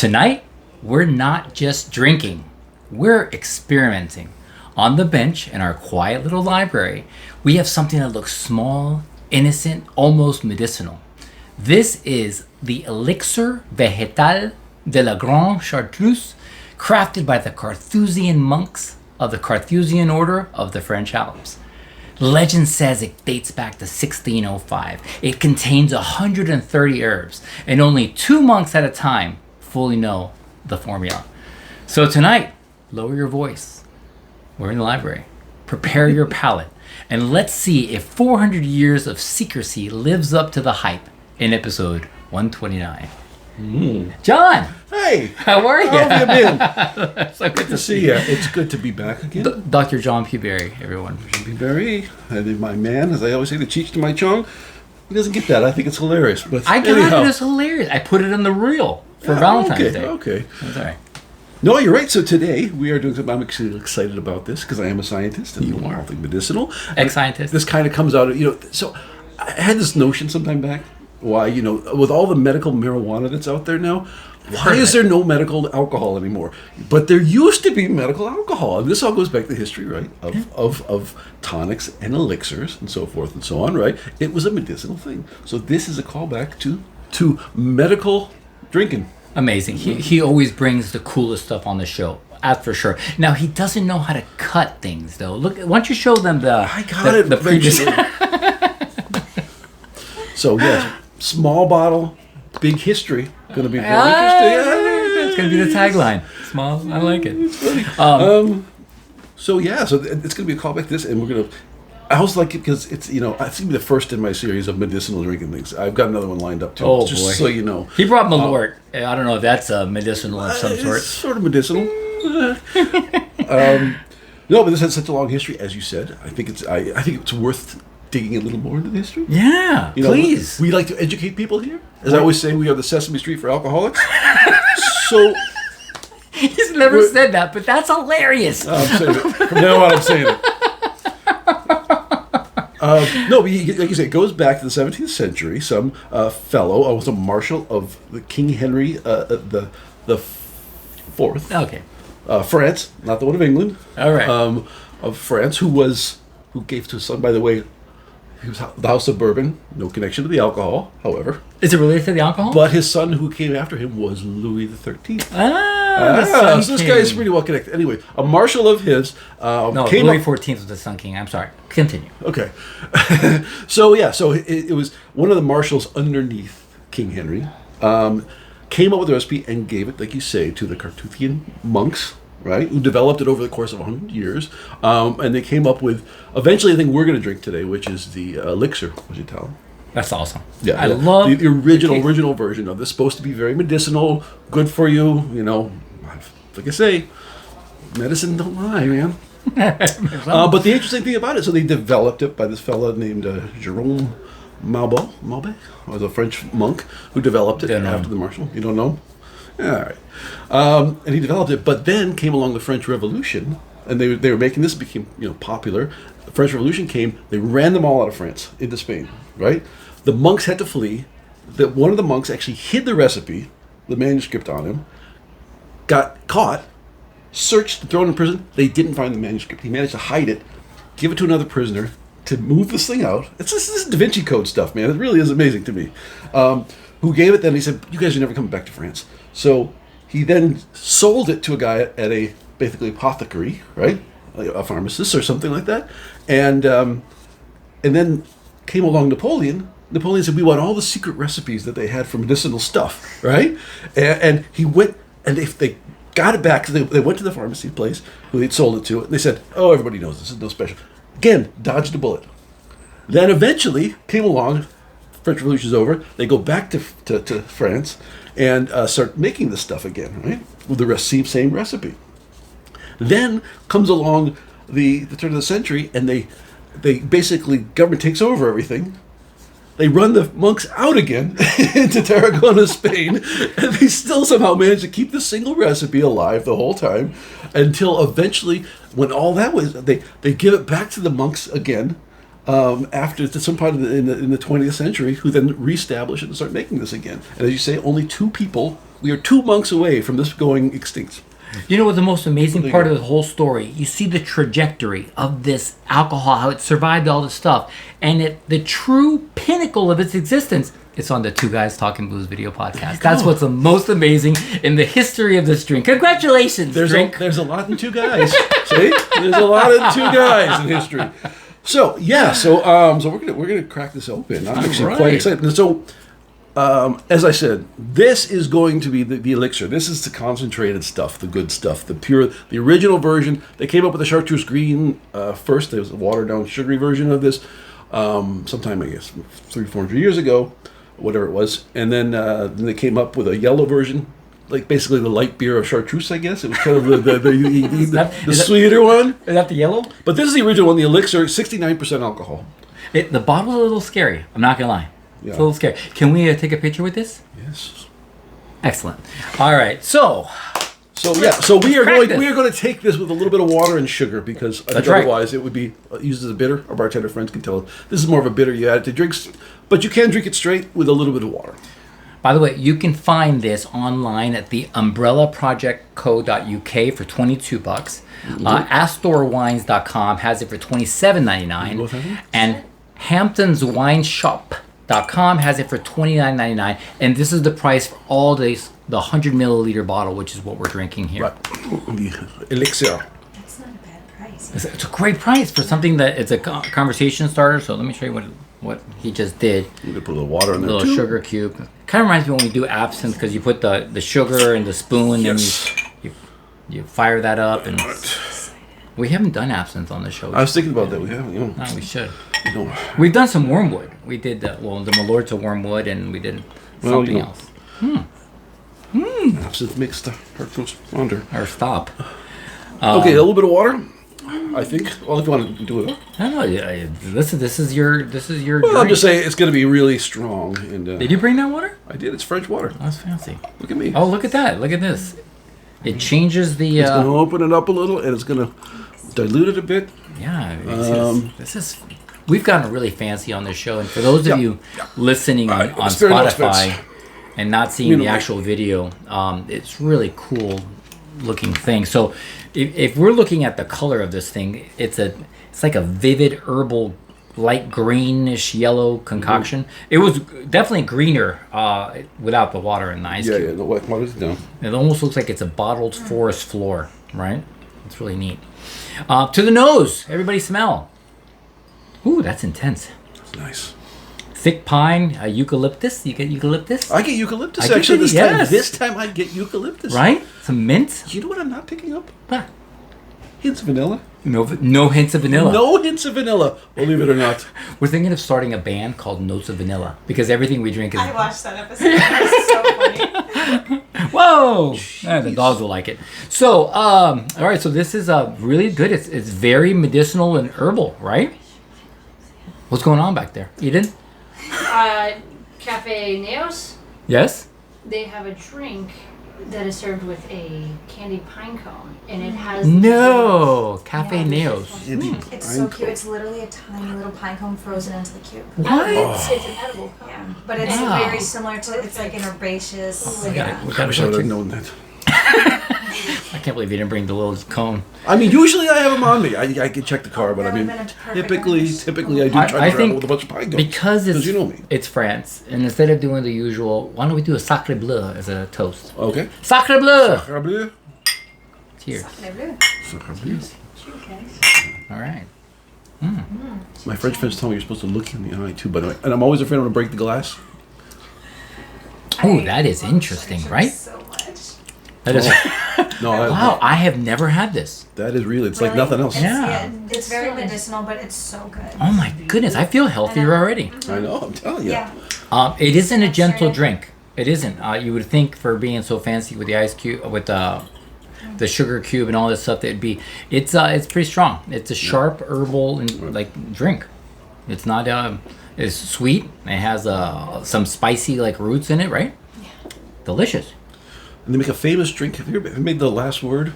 Tonight, we're not just drinking, we're experimenting. On the bench in our quiet little library, we have something that looks small, innocent, almost medicinal. This is the Elixir Vegetal de la Grande Chartreuse, crafted by the Carthusian monks of the Carthusian order of the French Alps. Legend says it dates back to 1605. It contains 130 herbs, and only 2 monks at a time fully know the formula. So tonight, lower your voice. We're in the library. Prepare your palate, and let's see if 400 years of secrecy lives up to the hype in episode 129. John! Hey! How are you? How have you been? So good to see you. It's good to be back again. Dr. John Pewberry, everyone. Pewberry, my man, as I always say, the cheech to my chong. He doesn't get that. I think it's hilarious. But I got it. It's hilarious. I put it in the reel for Valentine's Day. Okay. That's all right. No, you're right. So today we are doing something. I'm actually excited about this because I am a scientist and you are all things medicinal. Ex-scientist. This kind of comes out of, so I had this notion sometime back. Why, with all the medical marijuana that's out there now, why is there no medical alcohol anymore? But there used to be medical alcohol. And this all goes back to history, right? Of tonics and elixirs and so forth and so on, right? It was a medicinal thing. So this is a callback to medical drinking. Amazing. He always brings the coolest stuff on the show. That's for sure. Now, he doesn't know how to cut things, though. Look, why don't you show them the previous... So, yes, small bottle, big history. Going to be very interesting. It's going to be the tagline. Small, I like it. So it's going to be a callback to this, and we're going to... I always like it because it's, it's going to be the first in my series of medicinal drinking things. I've got another one lined up, too. Oh, just boy. So you know. He brought Malort. I don't know if that's a medicinal of some sort. It's sort of medicinal. No, but this has such a long history, as you said. I think it's worth digging a little more into the history. Yeah, please. We like to educate people here. As I always say, we are the Sesame Street for alcoholics. So... He's never said that, but that's hilarious. I'm saying it. From now on, I'm saying it. No, but like you say, it goes back to the 17th century. Some fellow, was a marshal of the King Henry the Fourth. Okay. France, not the one of England. All right. Of France, who gave to his son, by the way, he was the House of Bourbon, no connection to the alcohol, however. Is it related to the alcohol? But his son, who came after him, was Louis XIII. So this guy's pretty well connected. Anyway, a marshal of his Louis XIV was the Sun King. I'm sorry. Continue. Okay. So it was one of the marshals underneath King Henry came up with a recipe and gave it, like you say, to the Carthusian monks, right, who developed it over the course of 100 years. And they came up with, eventually, the thing we're going to drink today, which is the Elixir Vegetal. That's awesome. Yeah, I love the original version of this. Supposed to be very medicinal, good for you. Like I say, medicine don't lie, man. But the interesting thing about it, so they developed it by this fella named Jerome Malbec, was a French monk who developed it after the marshal. You don't know? All right. And he developed it, but then came along the French Revolution, and they were making this, became popular. The French Revolution came, they ran them all out of France into Spain, right? The monks had to flee. One of the monks actually hid the recipe, the manuscript on him, got caught, searched, thrown in prison. They didn't find the manuscript. He managed to hide it, give it to another prisoner to move this thing out. This is Da Vinci Code stuff, man. It really is amazing to me. Who gave it then? He said, you guys are never coming back to France. So he then sold it to a guy at a basically apothecary, right? Like a pharmacist or something like that. And then came along Napoleon. Napoleon said, we want all the secret recipes that they had for medicinal stuff, right? And he went, and they got it back. They went to the pharmacy place who they'd sold it to, and they said, oh, everybody knows this is no special. Again, dodged a bullet. Then eventually came along, French Revolution's over, they go back to France and start making this stuff again, right? With the same recipe. Then comes along the turn of the century, and they basically, government takes over everything. They run the monks out again into Tarragona, Spain, and they still somehow manage to keep the single recipe alive the whole time until eventually, when all that was, they give it back to the monks again after some part in the 20th century, who then reestablish it and start making this again. And as you say, only 2 people We are 2 monks away from this going extinct. You know what the most amazing part of the whole story? You see the trajectory of this alcohol, how it survived all this stuff, and the true pinnacle of its existence. It's on the Two Guys Talking Blues video podcast. That's what's the most amazing in the history of this drink. Congratulations, drink. There's a lot in 2 guys. See, there's a lot in 2 guys in history. So we're gonna crack this open. I'm actually quite excited. And so, as I said, this is going to be the elixir. This is the concentrated stuff, the good stuff, the original version. They came up with the Chartreuse Green first. There was a watered down, sugary version of this, sometime I guess 300-400 years ago, whatever it was. And then they came up with a yellow version, like basically the light beer of Chartreuse. I guess it was kind of the sweeter one. Is that the yellow? But this is the original one, the elixir, 69% alcohol. The bottle's a little scary. I'm not gonna lie. Yeah. It's a little scary. Can we take a picture with this? Yes. Excellent. All right. So we are going to take this with a little bit of water and sugar because otherwise it would be used as a bitter. Our bartender friends can tell us this is more of a bitter you add to drinks, but you can drink it straight with a little bit of water. By the way, you can find this online at the umbrellaprojectco.uk for $22. Astorwines.com has it for $27.99, and hamptonswineshop.com has it for $29.99, and this is the price for all these, the 100 milliliter bottle, which is what we're drinking here. Right. The elixir. That's not a bad price. It's a great price for something that it's a conversation starter. So let me show you what he just did. You could put a little water in there. A little sugar cube. Kind of reminds me when we do absinthe because you put the sugar in the spoon and you fire that up. And we haven't done absinthe on the show. I was thinking about that. We haven't. No, we should. No. We've done some wormwood. We did the Malort's of wormwood, and we did something else. Absinthe makes the heart goes under. Or stop. Okay, a little bit of water. I think. Well, if you want to do it. No, listen. This is your. Well, drink. I'm just saying it's going to be really strong. And Did you bring that water? I did. It's French water. That's fancy. Look at me. Oh, look at that. Look at this. It changes the. It's going to open it up a little, and it's going to dilute it a bit. Yeah. This is. We've gotten really fancy on this show, and for those of you listening on Spotify and not seeing the actual video, it's really cool looking thing. So, if we're looking at the color of this thing, it's like a vivid herbal, light greenish yellow concoction. It was definitely greener without the water and the ice cube. Yeah, the white water's down. It almost looks like it's a bottled forest floor, right? It's really neat. To the nose, everybody smell. Ooh, that's intense. That's nice. Thick pine, eucalyptus. You get eucalyptus? I get eucalyptus actually this time. This time I get eucalyptus. Right? Some mint. You know what I'm not picking up? What? Hints of vanilla. No hints of vanilla. No hints of vanilla, believe it or not. We're thinking of starting a band called Notes of Vanilla because everything we drink is... I watched that episode. That was so funny. Whoa! The dogs will like it. So, all right, so this is really good. It's very medicinal and herbal, right? What's going on back there? Eden? Cafe Neos, Yes? they have a drink that is served with a candied pine cone, and it has No! Cafe Yeah. Neos. It's so cute. It's literally a tiny little pine cone frozen into the cube. What? It's an edible cone. Yeah, but it's Wow. very similar to. It's like an herbaceous. We yeah. gotta I wish I would have known that. I can't believe you didn't bring the little cone. I mean, usually I have them on me. I can check the car, but I mean, That would've been a typically I do I try to think travel with a bunch of pine cones. Because you know me. it's France, and instead of doing the usual, why don't we do a sacre bleu as a toast? Okay. Sacre bleu! Sacre bleu. Cheers. Sacre bleu. All right. My French friends tell me you're supposed to look in the eye too, by the way. And I'm always afraid I'm going to break the glass. Oh, that is interesting, right? So much. That is. No, Wow, I have never had this. that is real. It's like Really? nothing else. Yeah. It's very medicinal, but it's so good. Oh my goodness, I feel healthier already. I know, I'm telling you. Yeah. It isn't a gentle Sure. drink. It isn't. You would think for being so fancy with the ice cube, with the sugar cube and all this stuff, that it'd be. It's pretty strong. It's a sharp herbal and like drink. It's not. It's sweet. It has some spicy like roots in it, right? Yeah. Delicious. And they make a famous drink. Have you ever made the last word?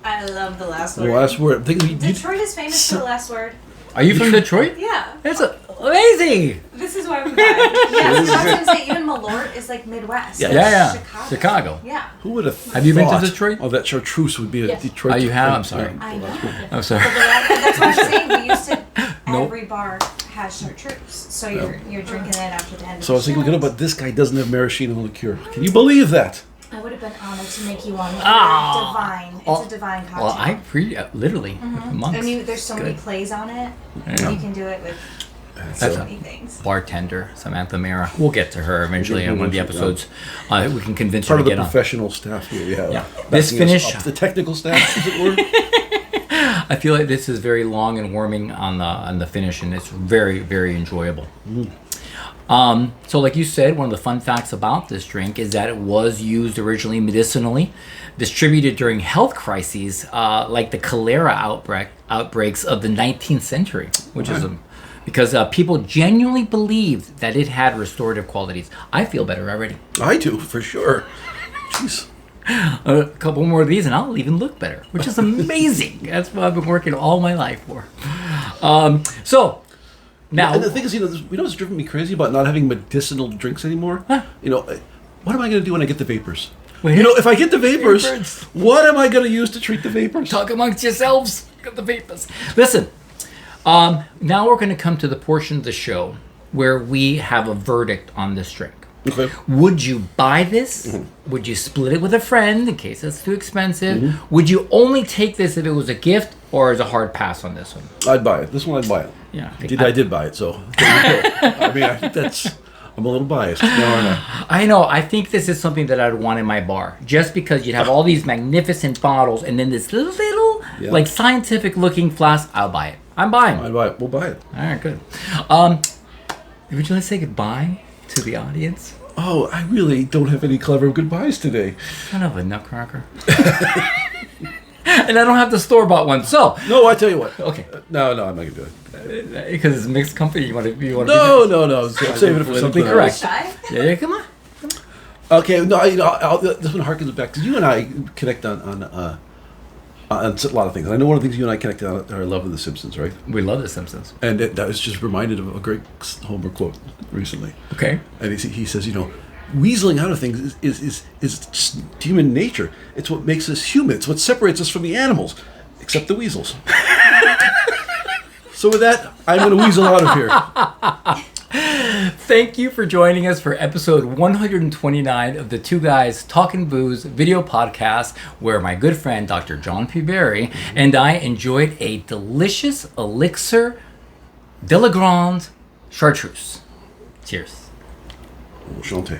I love the last The word. last word. I'm thinking Detroit is famous for the last word. Are you from Detroit? Yeah. That's a Amazing. This is why we buy it. Yes, I was gonna say even Malort is like Midwest. Yeah. Like Yeah. Chicago. Chicago. Yeah. Who would have Have you been to thought, Detroit? Oh, that Chartreuse would be a Yes. Detroit. Oh, you have? thing. I'm sorry. I know. I'm sorry. That's what I'm saying. We used to. Nope. Every bar has chartreuse, so you're drinking it after the end. So I was of the thinking, show. but this guy doesn't have maraschino liqueur. Can you believe that? I would have been honored to make you one. Ah. Divine. It's Oh. a divine cocktail. Well, I literally monks. I mean, there's so many Good. plays on it. Yeah. You can do it with That's so a many things. bartender, Samantha Mira. We'll get to her eventually on one of the episodes. We can convince Part her of to the get on. professional staff here. Yeah. Yeah. Backing This us finish- up. The technical staff, as it were. I feel like this is very long and warming on the finish, and it's very, very enjoyable. So like you said, one of the fun facts about this drink is that it was used originally medicinally, distributed during health crises like the cholera outbreaks of the 19th century, which is because people genuinely believed that it had restorative qualities. I feel better already. I do, for sure. Jeez. A couple more of these and I'll even look better, which is amazing. That's what I've been working all my life for. So now, And the thing is, what's driven me crazy about not having medicinal drinks anymore? Huh? What am I going to do when I get the vapors? Wait. If I get the vapors, Vapors. what am I going to use to treat the vapors? talk amongst yourselves. Got the vapors. Listen, now we're going to come to the portion of the show where we have a verdict on this drink. Okay. Would you buy this? Would you split it with a friend in case it's too expensive? Would you only take this if it was a gift, or is a hard pass on this one? I'd buy it. This one I'd buy it. Yeah, I did buy it, so there you go. I mean, I think I'm a little biased. No, no. I know. I think this is something that I'd want in my bar, just because you'd have all these magnificent bottles and then this little, Yeah. like scientific-looking flask. I'll buy it. I'm buying. I'd buy it. We'll buy it. All right, good. Would you like to say goodbye to the audience? Oh, I really don't have any clever goodbyes today. Kind of a nutcracker. And I don't have the store-bought one, so No, I tell you what. okay. No, I'm not going to do it. Because it's mixed company, you want to No. I'm saving it for Politically something correct. else. Shy? Yeah, come on. Okay, no, this one harkens back because you and I connect on a lot of things. And I know one of the things you and I connect on are our love of The Simpsons, right? We love The Simpsons. And I was just reminded of a great Homer quote recently. Okay. And he says, weaseling out of things is just human nature. It's what makes us human. It's what separates us from the animals, except the weasels. So with that, I'm going to weasel out of here. Thank you for joining us for episode 129 of the Two Guys Talking Booze video podcast, where my good friend Dr. John P. Berry and I enjoyed a delicious Elixir de la Grande Chartreuse. Cheers. Chante.